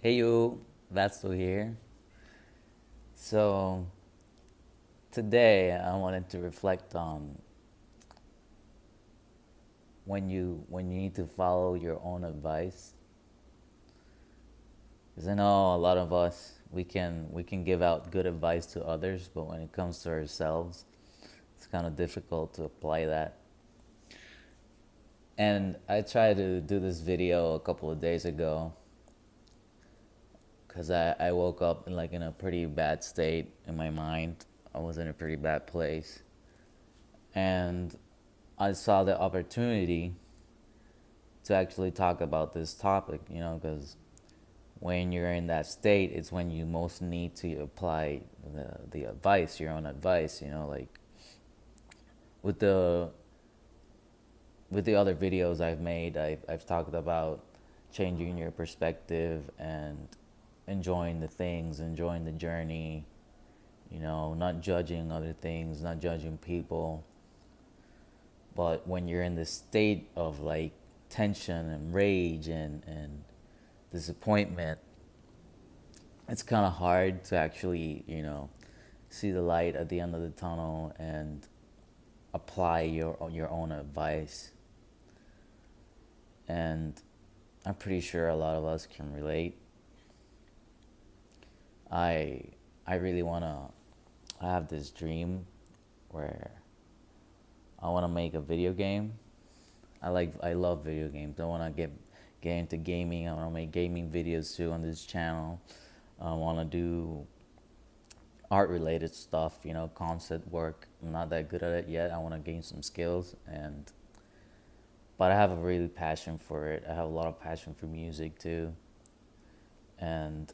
Hey you, Vasto here. So today I wanted to reflect on when you need to follow your own advice. Because I know a lot of us we can give out good advice to others, but when it comes to ourselves, it's kind of difficult to apply that. And I tried to do this video a couple of days ago because I woke up in a pretty bad state in my mind. I was in a pretty bad place, and I saw the opportunity to actually talk about this topic, because when you're in that state, it's when you most need to apply the advice, your own advice, like with the with the other videos I've made, I've talked about changing your perspective and enjoying the things, enjoying the journey, not judging other things, not judging people. But when you're in this state of like tension and rage and disappointment, it's kind of hard to actually, see the light at the end of the tunnel and apply your own advice. And I'm pretty sure a lot of us can relate. I I really wanna. I have this dream where I wanna make a video game. I love video games. I wanna get into gaming. I wanna make gaming videos too on this channel. I wanna do art related stuff, concept work. I'm not that good at it yet. I wanna gain some skills, and but I have a really passion for it. I have a lot of passion for music too, and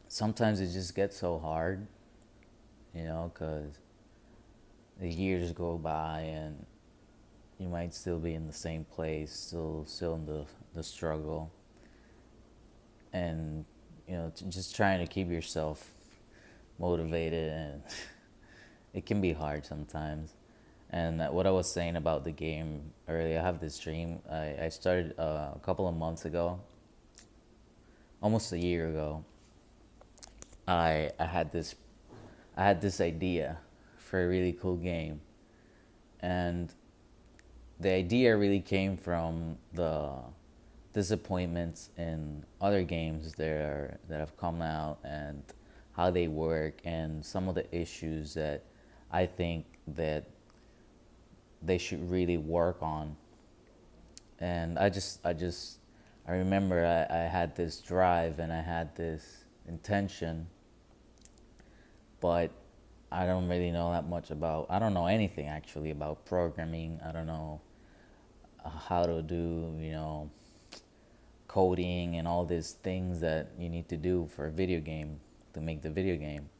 sometimes it just gets so hard, because the years go by and you might still be in the same place, still in the struggle, and just trying to keep yourself motivated, and it can be hard sometimes. And what I was saying about the game earlier, I have this dream. I started a couple of months ago, almost a year ago. I had this idea for a really cool game, and the idea really came from the disappointments in other games that have come out and how they work and some of the issues that I think that they should really work on. And I remember I had this drive and I had this intention, but I don't really know that much about. I don't know anything actually about programming. I don't know how to do coding and all these things that you need to do for a video game to make the video game.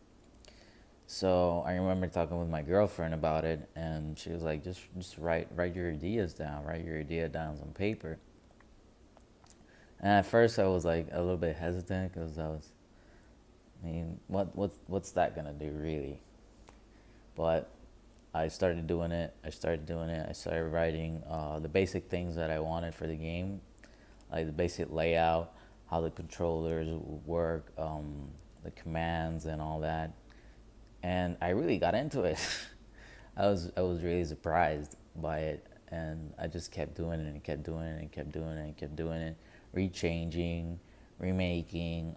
So I remember talking with my girlfriend about it, and she was like, "Just write your ideas down. Write your idea down on paper." And at first, I was like a little bit hesitant because I mean, what's that gonna do really? But I started doing it. I started doing it. I started writing the basic things that I wanted for the game, like the basic layout, how the controllers work, the commands, and all that. And I really got into it. I was really surprised by it, and I just kept doing it and kept doing it and kept doing it and kept doing it, rechanging, remaking.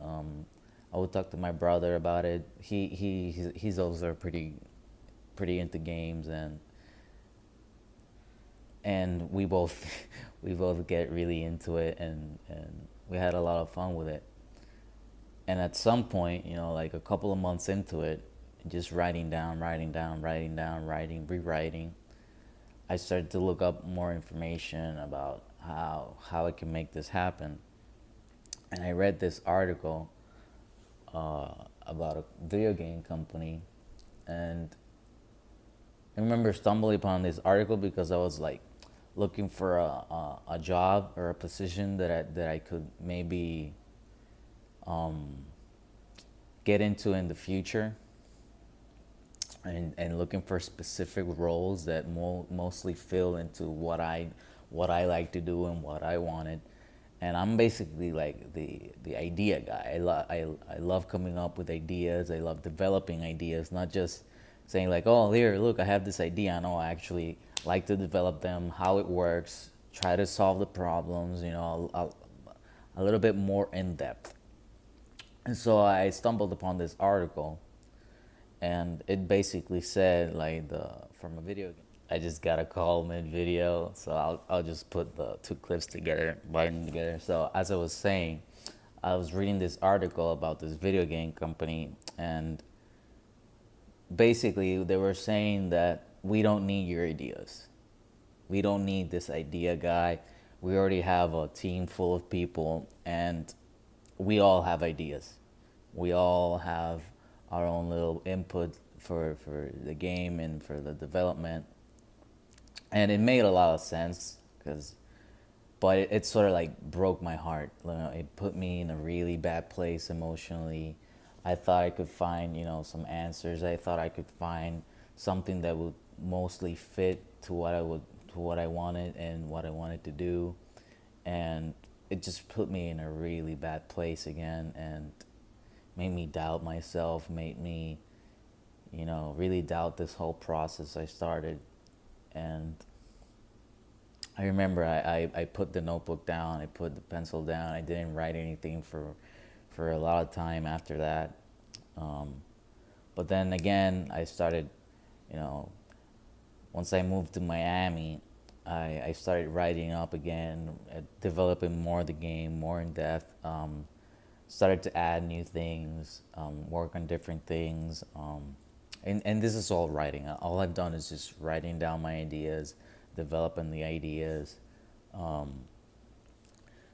I would talk to my brother about it. He's also pretty into games, and we both we both get really into it, and we had a lot of fun with it. And at some point, like a couple of months into it, just writing, rewriting, I started to look up more information about how I can make this happen. And I read this article about a video game company, and I remember stumbling upon this article because I was like looking for a job or a position that I could maybe get into in the future, and looking for specific roles that mostly fill into what I like to do and what I wanted. and I'm basically like the idea guy. I love coming up with ideas. I love developing ideas, not just saying like, oh, here, look, I have this idea. No, I actually like to develop them, how it works, try to solve the problems. A little bit more in depth. And so I stumbled upon this article, and it basically said like the from a video game. I just got a call mid video, so I'll just put the two clips together, bind them together. So as I was saying, I was reading this article about this video game company, and basically they were saying that we don't need your ideas. We don't need this idea guy. We already have a team full of people, and we all have ideas. We all have our own little input for the game and for the development. And it made a lot of sense because, but it sort of like broke my heart. It put me in a really bad place emotionally. I thought I could find, some answers. I thought I could find something that would mostly fit to what I wanted and what I wanted to do, and it just put me in a really bad place again, and made me doubt myself. Made me, really doubt this whole process I started, and I remember I put the notebook down, I put the pencil down, I didn't write anything for a lot of time after that. Um, but then again, I started, you know, once I moved to Miami, I started writing up again, developing more of the game, more in depth. Started to add new things, work on different things. And this is all writing. All I've done is just writing down my ideas, developing the ideas,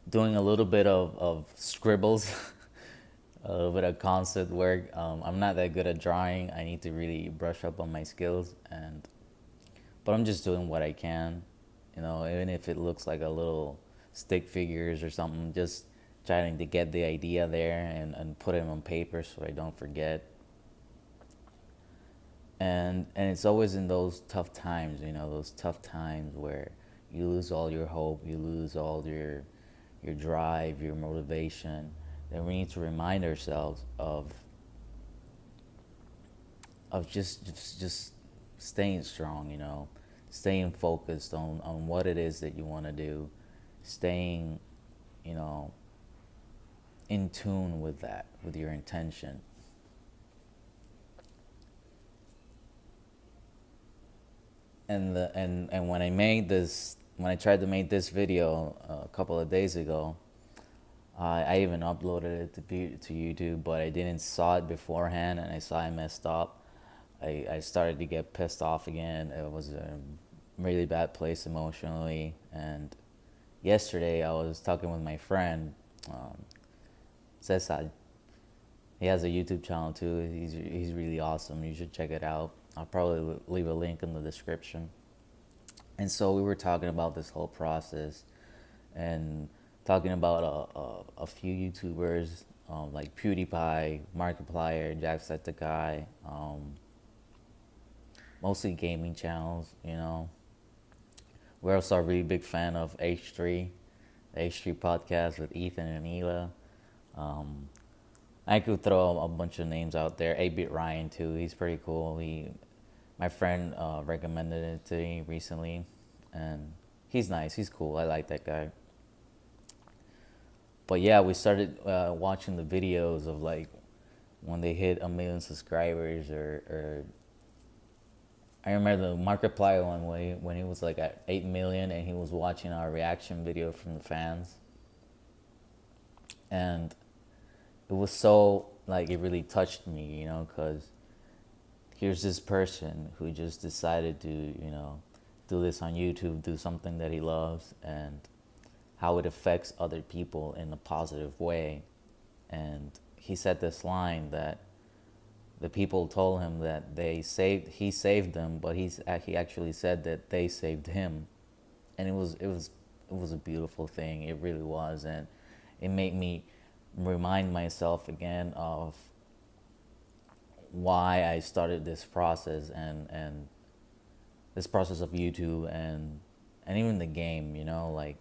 doing a little bit of scribbles, a little bit of concept work. I'm not that good at drawing. I need to really brush up on my skills, but I'm just doing what I can, even if it looks like a little stick figures or something, just trying to get the idea there and put it on paper so I don't forget. And it's always in those tough times, those tough times where you lose all your hope, you lose all your drive, your motivation. Then we need to remind ourselves of just staying strong, staying focused on what it is that you want to do, staying, you know, in tune with that, with your intention. And when I tried to make this video a couple of days ago, I even uploaded it to YouTube, but I didn't saw it beforehand, and I saw I messed up. I started to get pissed off again. It was a really bad place emotionally. And yesterday I was talking with my friend, Cesar. He has a YouTube channel too. He's really awesome. You should check it out. I'll probably leave a link in the description. And so we were talking about this whole process, and talking about a few YouTubers, like PewDiePie, Markiplier, Jacksepticeye, mostly gaming channels. We're also a really big fan of H3, the H3 podcast with Ethan and Ela. I could throw a bunch of names out there. 8-Bit Ryan too. He's pretty cool. My friend recommended it to me recently, and he's nice. He's cool. I like that guy. But yeah, we started watching the videos of like when they hit 1 million subscribers, or I remember the Markiplier one when he was like at 8 million, and he was watching our reaction video from the fans, and it was so like it really touched me, because here's this person who just decided to, do this on YouTube, do something that he loves, and how it affects other people in a positive way. And he said this line that the people told him that he saved them, but he actually said that they saved him, and it was a beautiful thing. It really was, and it made me remind myself again of why I started this process, and this process of YouTube, and even the game, like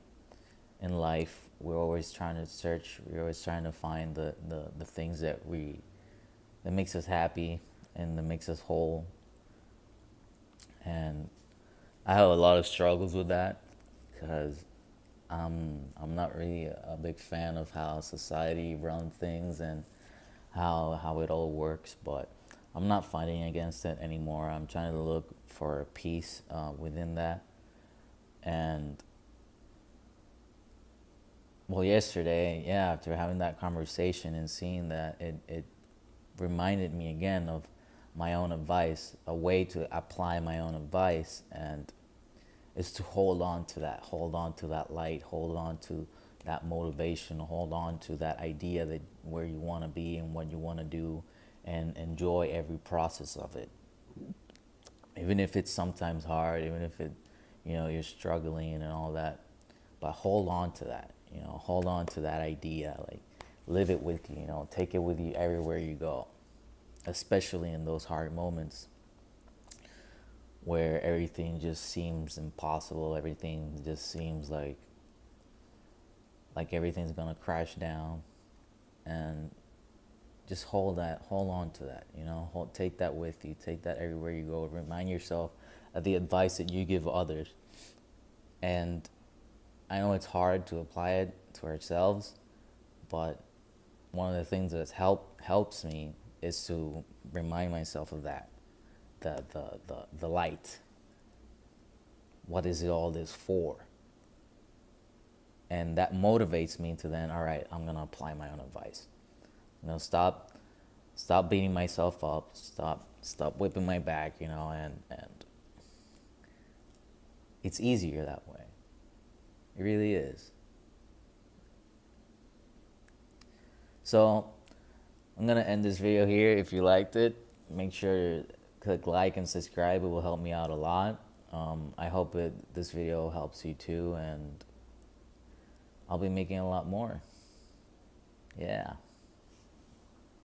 in life, we're always trying to search. We're always trying to find the things that makes us happy and that makes us whole. And I have a lot of struggles with that because I'm not really a big fan of how society runs things and how it all works. But I'm not fighting against it anymore. I'm trying to look for peace within that. And well, yesterday, yeah, after having that conversation and seeing that, it reminded me again of my own advice, a way to apply my own advice, and is to hold on to that light, hold on to that motivation, hold on to that idea that where you want to be and what you want to do, and enjoy every process of it, even if it's sometimes hard, even if you're struggling and all that, but hold on to that, hold on to that idea, like live it with you, take it with you everywhere you go, especially in those hard moments where everything just seems impossible, everything just seems like everything's gonna crash down, and just hold on to that, take that with you, take that everywhere you go, remind yourself of the advice that you give others. And I know it's hard to apply it to ourselves, but one of the things that helps me is to remind myself of that, the light. What is it all this for? And that motivates me to then, all right, I'm gonna apply my own advice. Stop beating myself up. Stop whipping my back. And it's easier that way. It really is. So I'm gonna end this video here. If you liked it, make sure to click like and subscribe. It will help me out a lot. I hope this video helps you too, and I'll be making a lot more. Yeah.